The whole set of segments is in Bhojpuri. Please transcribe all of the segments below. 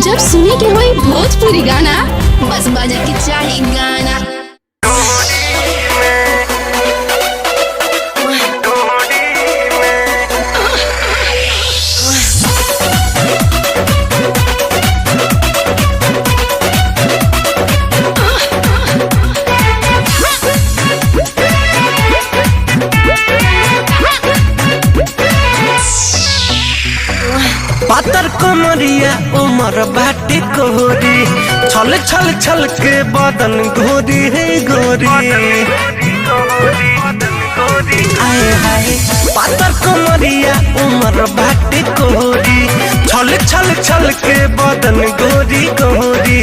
जब सुने के होई भोजपुरी गाना बस बजे के चाही गाना। पातर कमरिया उमर बाटे कोहरी छल छल छल के बदन गोरी है गोरी आए हाय पातर कमरिया उमर बाटे कोहरी छल छल छल के बदन गोरी गोरी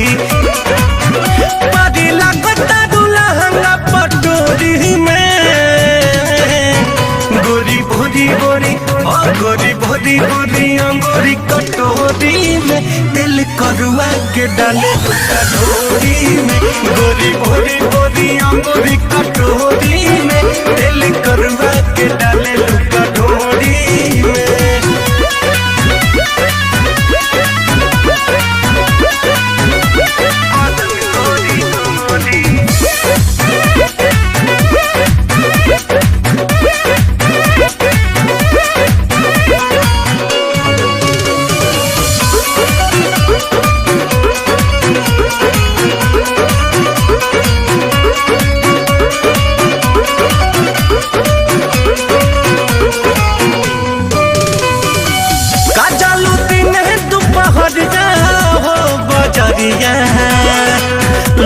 पारी लागता दुल्हंगा पटोरी में गोरी भोरी गोरी गोरी भोरी गोरी अंगूरी कटोरी में दिल करुआ के डाले कटोरी में गोरी भोरी गोरी अंगूरी कटोरी में दिल करुआ के डाले कटोरी में।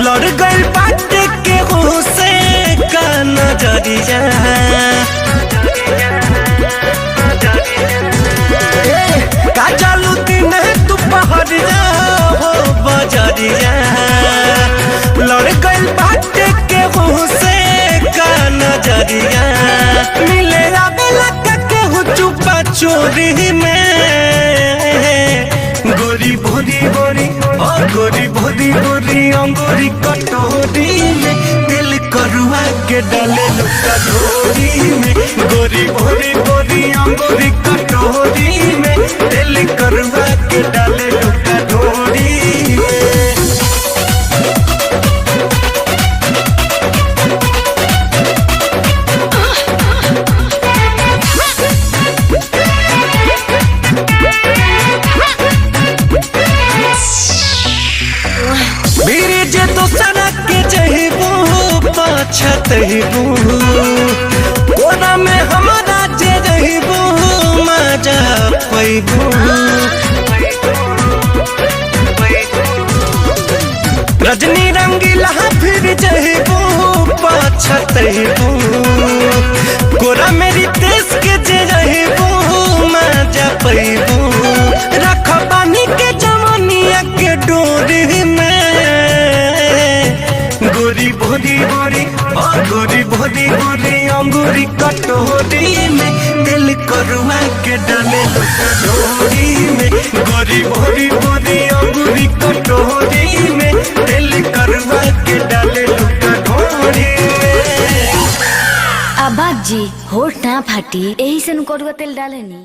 लड़ गई बात के हो से का नजरिया काजलू दिन दोपहरिया हो बजरिया लड़ गई बात के हो से का नजरिया मिले आवेला के हो चुपा चोरी में गोरी भोरी गोरी गोरी भोरी गोरी अंगूरी कटोरी में दिल करुआ के डाले कटोरी में गोरी भोरी गोरी अंगूरी कटोरी में दिल करुआ के डाले कटोरी में। जे दोसरा के जहिबू पछतहिबू कोना में हमारा जे जहिबू मजा पैबू रजनी रंगीला फिर जहिबू पछतहिबू कोरा मेरी देश के जे जहिबू मजा पैबू रख बानी के जवानिया के डोरी में गोरी भोरी गोरी गोरी भोरी गोरी अंगूरी कटोरी में दिल करुआ के डाले कटोरी में गोरी भोरी गोरी अंगूरी कटोरी में दिल करुआ के डाले कटोरी में। अब्बा जी होठ ना फाटी यही से करुआ तेल डालेनी।